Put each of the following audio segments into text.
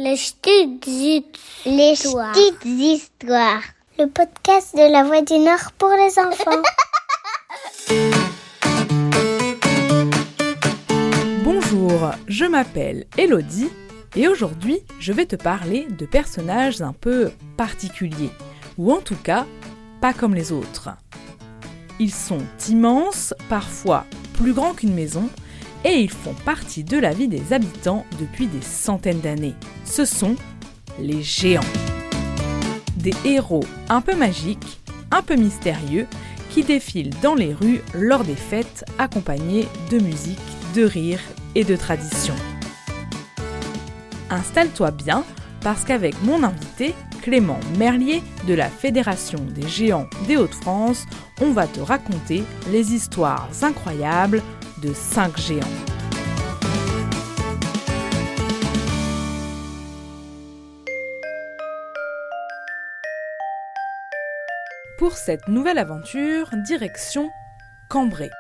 Les petites histoires. Les petites histoires. Le podcast de la Voix du Nord pour les enfants. Bonjour, je m'appelle Elodie et aujourd'hui je vais te parler de personnages un peu particuliers, ou en tout cas pas comme les autres. Ils sont immenses, parfois plus grands qu'une maison, et ils font partie de la vie des habitants depuis des centaines d'années. Ce sont les géants. Des héros un peu magiques, un peu mystérieux, qui défilent dans les rues lors des fêtes accompagnés de musique, de rires et de traditions. Installe-toi bien parce qu'avec mon invité, Clément Merlier de la Fédération des Géants des Hauts-de-France, on va te raconter les histoires incroyables de 5 géants. Pour cette nouvelle aventure, direction Cambrai.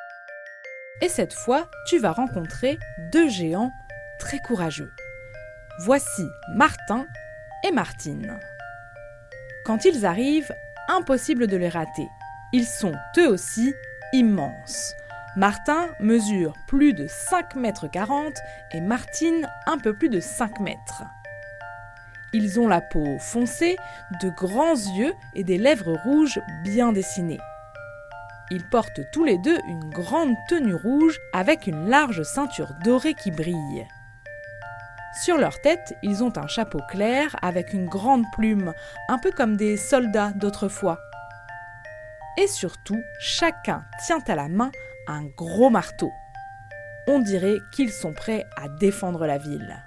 Et cette fois, tu vas rencontrer 2 géants très courageux. Voici Martin et Martine. Quand ils arrivent, impossible de les rater. Ils sont eux aussi immenses. Martin mesure plus de 5,40 m et Martine un peu plus de 5 mètres. Ils ont la peau foncée, de grands yeux et des lèvres rouges bien dessinées. Ils portent tous les deux une grande tenue rouge avec une large ceinture dorée qui brille. Sur leur tête, ils ont un chapeau clair avec une grande plume, un peu comme des soldats d'autrefois. Et surtout, chacun tient à la main un gros marteau. On dirait qu'ils sont prêts à défendre la ville.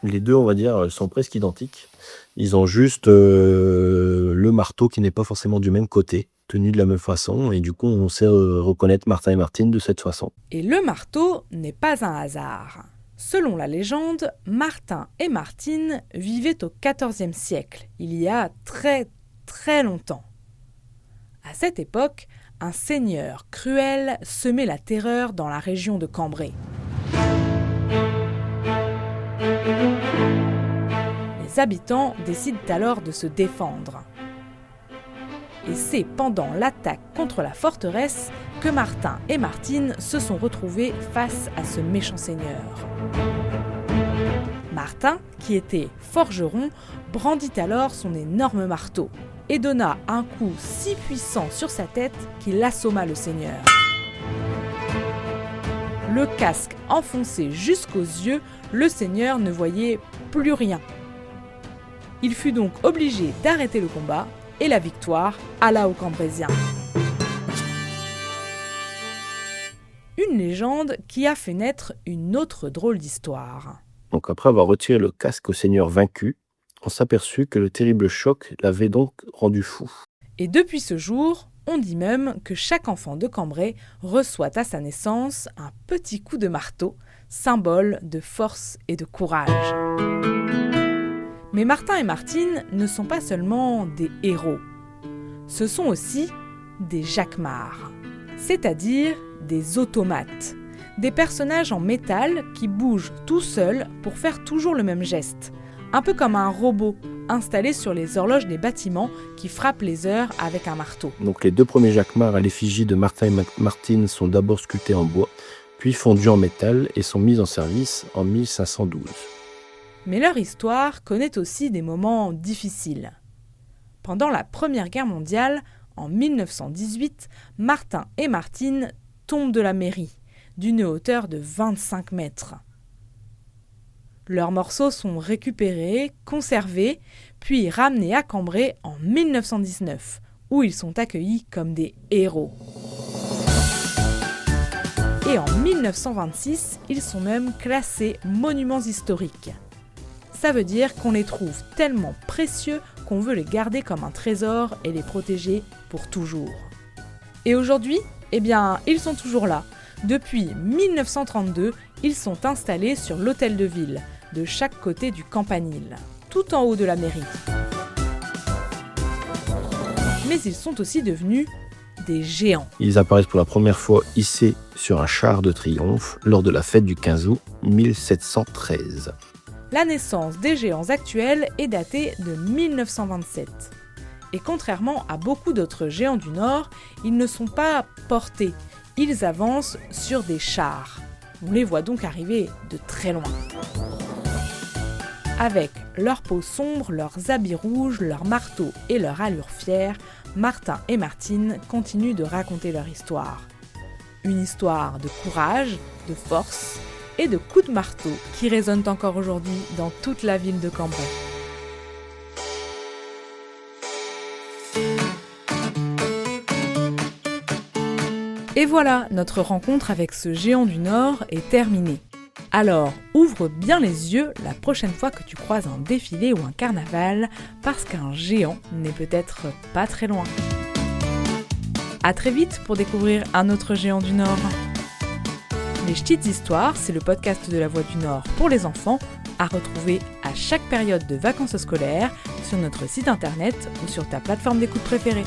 Les deux, on va dire, sont presque identiques. Ils ont juste le marteau qui n'est pas forcément du même côté, tenu de la même façon, et du coup, on sait reconnaître Martin et Martine de cette façon. Et le marteau n'est pas un hasard. Selon la légende, Martin et Martine vivaient au XIVe siècle, il y a très très longtemps. À cette époque, un seigneur cruel semait la terreur dans la région de Cambrai. Les habitants décident alors de se défendre. Et c'est pendant l'attaque contre la forteresse que Martin et Martine se sont retrouvés face à ce méchant seigneur. Martin, qui était forgeron, brandit alors son énorme marteau et donna un coup si puissant sur sa tête qu'il assomma le seigneur. Le casque enfoncé jusqu'aux yeux, le seigneur ne voyait plus rien. Il fut donc obligé d'arrêter le combat et la victoire alla aux Cambraisiens. Une légende qui a fait naître une autre drôle d'histoire. Donc après avoir retiré le casque au seigneur vaincu, on s'aperçut que le terrible choc l'avait donc rendu fou. Et depuis ce jour, on dit même que chaque enfant de Cambrai reçoit à sa naissance un petit coup de marteau, symbole de force et de courage. Mais Martin et Martine ne sont pas seulement des héros. Ce sont aussi des jacquemars, c'est-à-dire des automates, des personnages en métal qui bougent tout seuls pour faire toujours le même geste, un peu comme un robot installé sur les horloges des bâtiments qui frappe les heures avec un marteau. Donc les 2 premiers jacquemars à l'effigie de Martin et Martine sont d'abord sculptés en bois, puis fondus en métal et sont mis en service en 1512. Mais leur histoire connaît aussi des moments difficiles. Pendant la Première Guerre mondiale, en 1918, Martin et Martine tombent de la mairie, d'une hauteur de 25 mètres. Leurs morceaux sont récupérés, conservés, puis ramenés à Cambrai en 1919, où ils sont accueillis comme des héros. Et en 1926, ils sont même classés monuments historiques. Ça veut dire qu'on les trouve tellement précieux qu'on veut les garder comme un trésor et les protéger pour toujours. Et aujourd'hui, ils sont toujours là. Depuis 1932, ils sont installés sur l'hôtel de ville, de chaque côté du campanile, tout en haut de la mairie. Mais ils sont aussi devenus des géants. Ils apparaissent pour la première fois hissés sur un char de triomphe lors de la fête du 15 août 1713. La naissance des géants actuels est datée de 1927. Et contrairement à beaucoup d'autres géants du Nord, ils ne sont pas portés, ils avancent sur des chars. On les voit donc arriver de très loin. Avec leur peau sombre, leurs habits rouges, leurs marteaux et leur allure fière, Martin et Martine continuent de raconter leur histoire. Une histoire de courage, de force et de coups de marteau qui résonnent encore aujourd'hui dans toute la ville de Cambrai. Et voilà, notre rencontre avec ce géant du Nord est terminée. Alors, ouvre bien les yeux la prochaine fois que tu croises un défilé ou un carnaval, parce qu'un géant n'est peut-être pas très loin. À très vite pour découvrir un autre géant du Nord. Les Ch'tites Histoires, c'est le podcast de la Voix du Nord pour les enfants, à retrouver à chaque période de vacances scolaires sur notre site internet ou sur ta plateforme d'écoute préférée.